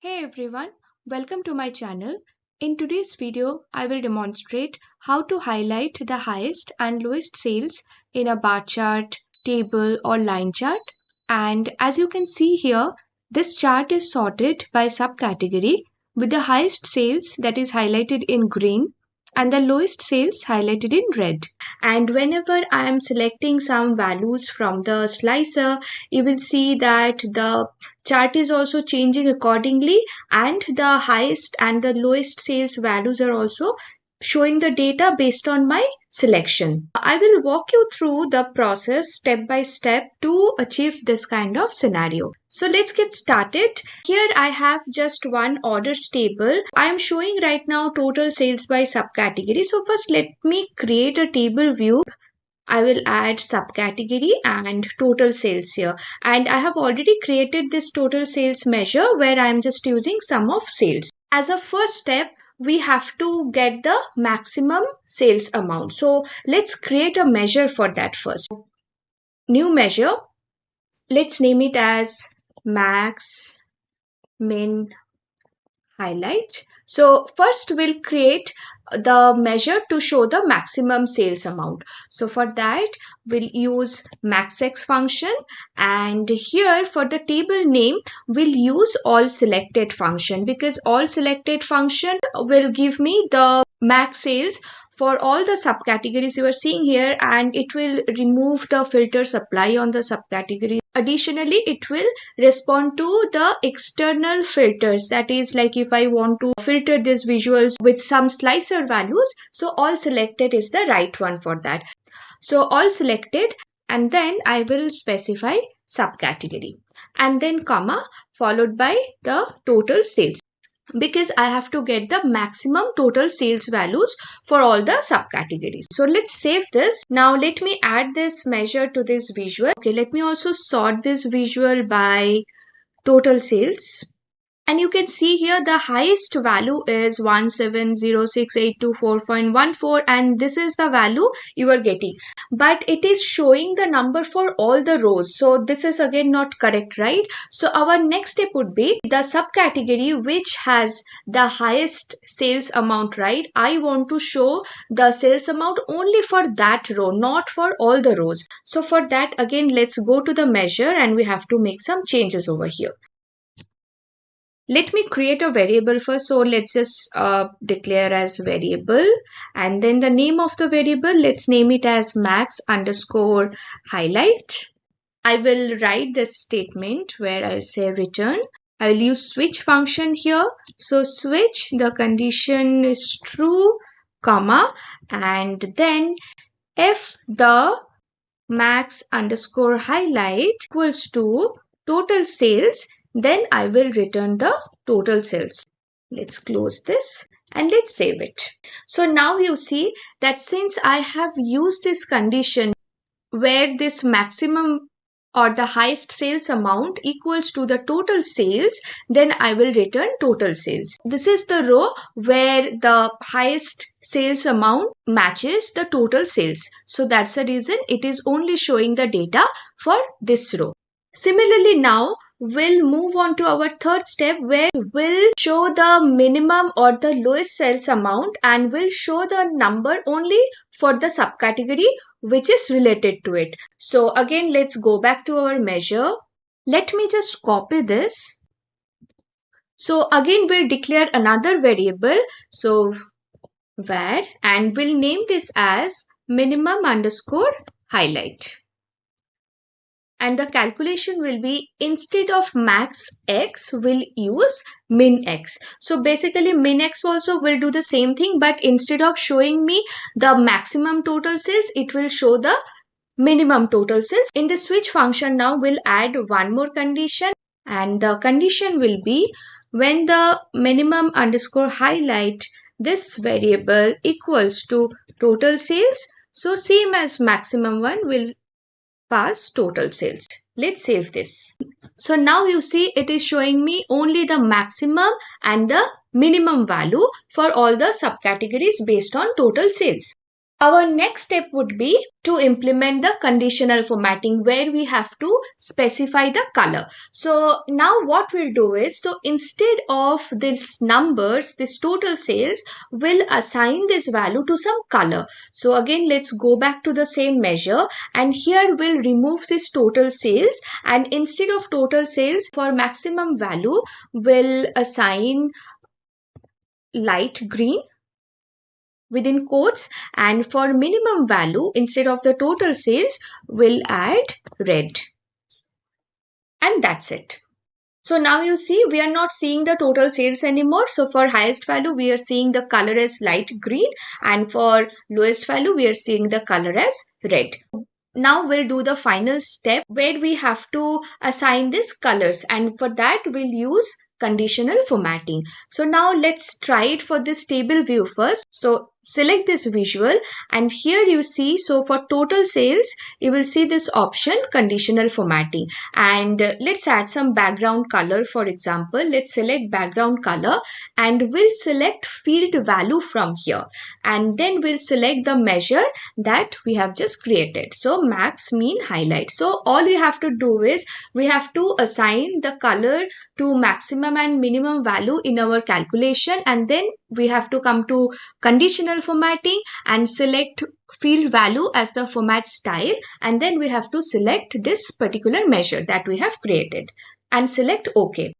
Hey everyone, welcome to my channel. In today's video, I will demonstrate how to highlight the highest and lowest sales in a bar chart, table or line chart. And as you can see here, this chart is sorted by subcategory with the highest sales that is highlighted in green and the lowest sales highlighted in red. And whenever I am selecting some values from the slicer, you will see that the chart is also changing accordingly, and the highest and the lowest sales values are also showing the data based on my selection. I will walk you through the process step by step to achieve this kind of scenario. So let's get started. Here I have just one orders table. I am showing right now total sales by subcategory. So first let me create a table view. I will add subcategory and total sales here, and I have already created this total sales measure where I am just using sum of sales. As a first step, we have to get the maximum sales amount. So let's create a measure for that first. New measure, let's name it as Maxx Min highlight. So first we'll create the measure to show the maximum sales amount. So for that we'll use Maxx function, and here for the table name we'll use ALLSELECTED function, because ALLSELECTED function will give me the max sales for all the subcategories you are seeing here, and it will remove the filter supply on the subcategory. Additionally, it will respond to the external filters. That is, like if I want to filter these visuals with some slicer values, so ALLSELECTED is the right one for that. So ALLSELECTED, and then I will specify subcategory and then comma followed by the total sales, because I have to get the maximum total sales values for all the subcategories. So let's save this. Now let me add this measure to this visual. Okay, let me also sort this visual by total sales. And you can see here the highest value is 1706824.14, and this is the value you are getting. But it is showing the number for all the rows. So this is again not correct, right? So our next step would be the subcategory which has the highest sales amount, right? I want to show the sales amount only for that row, not for all the rows. So for that, again, let's go to the measure and we have to make some changes over here. Let me create a variable first. So let's just declare as variable, and then the name of the variable, let's name it as Maxx underscore highlight. I will write this statement where I'll say return. I will use switch function here. So switch, the condition is true, comma, and then if the Maxx underscore highlight equals to total sales, then I will return the total sales. Let's close this and let's save it. So now you see that since I have used this condition where this maximum or the highest sales amount equals to the total sales, then I will return total sales. This is the row where the highest sales amount matches the total sales. So that's the reason it is only showing the data for this row. Similarly, now we'll move on to our third step where we'll show the minimum or the lowest sales amount, and we'll show the number only for the subcategory which is related to it. So again, let's go back to our measure. Let me just copy this. So again, we'll declare another variable. So var, and we'll name this as minimum underscore highlight. And the calculation will be, instead of max x, we'll use min x. So basically min x also will do the same thing, but instead of showing me the maximum total sales, it will show the minimum total sales. In the switch function now we'll add one more condition, and the condition will be when the minimum underscore highlight, this variable equals to total sales. So same as maximum one, will pass total sales. Let's save this. So now you see it is showing me only the maximum and the minimum value for all the subcategories based on total sales. Our next step would be to implement the conditional formatting where we have to specify the color. So now what we'll do is, so instead of these numbers, this total sales, we'll assign this value to some color. So again, let's go back to the same measure, and here we'll remove this total sales, and instead of total sales, for maximum value, we'll assign light green within quotes, and for minimum value, instead of the total sales, we'll add red, and that's it. So now you see we are not seeing the total sales anymore. So for highest value we are seeing the color as light green, and for lowest value we are seeing the color as red. Now we'll do the final step where we have to assign these colors, and for that we'll use conditional formatting. So now let's try it for this table view first. So select this visual, and here you see, so for total sales you will see this option conditional formatting, and let's add some background color. For example, let's select background color, and we'll select field value from here, and then we'll select the measure that we have just created, so max, min, highlight. So all we have to do is we have to assign the color to maximum and minimum value in our calculation, and then we have to come to conditional formatting and select field value as the format style, and then we have to select this particular measure that we have created and select OK.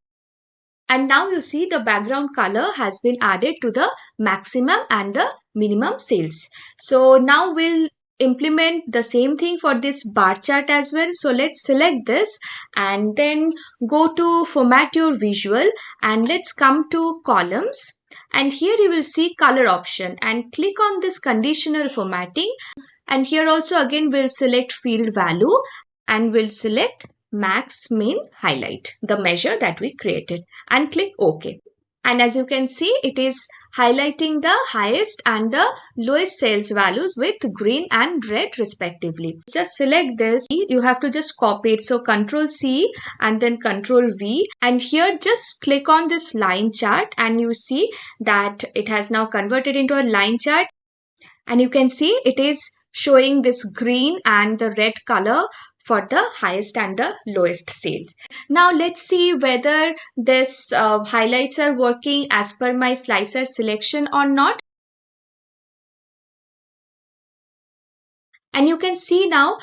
And now you see the background color has been added to the maximum and the minimum sales. So now we'll implement the same thing for this bar chart as well. So let's select this and then go to format your visual, and let's come to columns, and here you will see color option, and click on this conditional formatting, and here also again we'll select field value, and we'll select max, min, highlight, the measure that we created, and click OK. And as you can see, it is highlighting the highest and the lowest sales values with green and red respectively. Just select this. You have to just copy it. So Control C and then Control V. And here just click on this line chart, and you see that it has now converted into a line chart. And you can see it is showing this green and the red color for the highest and the lowest sales. Now let's see whether this highlights are working as per my slicer selection or not. And you can see now,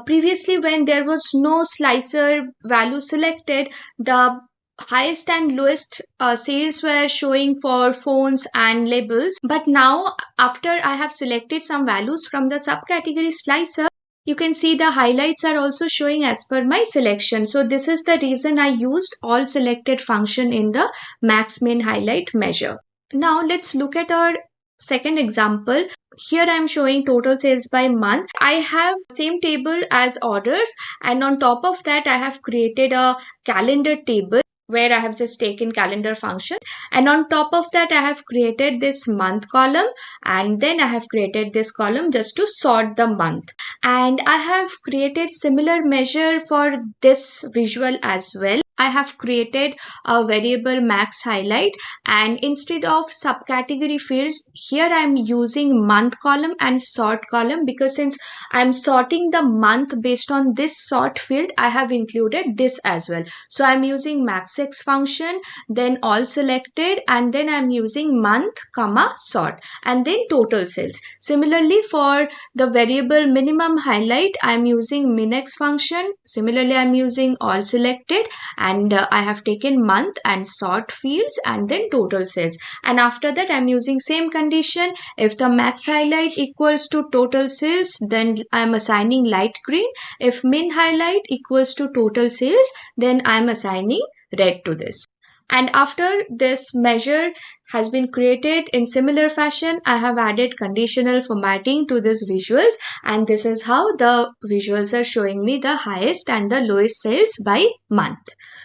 previously when there was no slicer value selected, the highest and lowest sales were showing for phones and labels. But now after I have selected some values from the subcategory slicer, you can see the highlights are also showing as per my selection. So this is the reason I used all selected function in the max, min, highlight measure. Now let's look at our second example. Here I am showing total sales by month. I have same table as orders, and on top of that I have created a calendar table where I have just taken calendar function, and on top of that I have created this month column, and then I have created this column just to sort the month. And I have created similar measure for this visual as well. I have created a variable max highlight, and instead of subcategory fields, here I am using month column and sort column, because since I am sorting the month based on this sort field, I have included this as well. So I am using maxx function, then all selected, and then I am using month, comma, sort, and then total sales. Similarly for the variable minimum highlight, I am using MINX function. Similarly I am using all selected, and I have taken month and sort fields and then total sales. And after that I am using same condition. If the max highlight equals to total sales, then I am assigning light green. If min highlight equals to total sales, then I am assigning red to this. And after this measure has been created in similar fashion, I have added conditional formatting to these visuals, and this is how the visuals are showing me the highest and the lowest sales by month.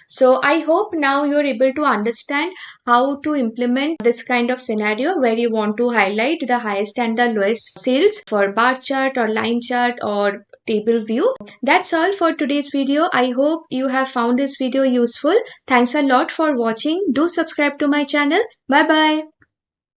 So I hope now you're able to understand how to implement this kind of scenario where you want to highlight the highest and the lowest sales for bar chart or line chart or table view. That's all for today's video. I hope you have found this video useful. Thanks a lot for watching. Do subscribe to my channel. Bye bye.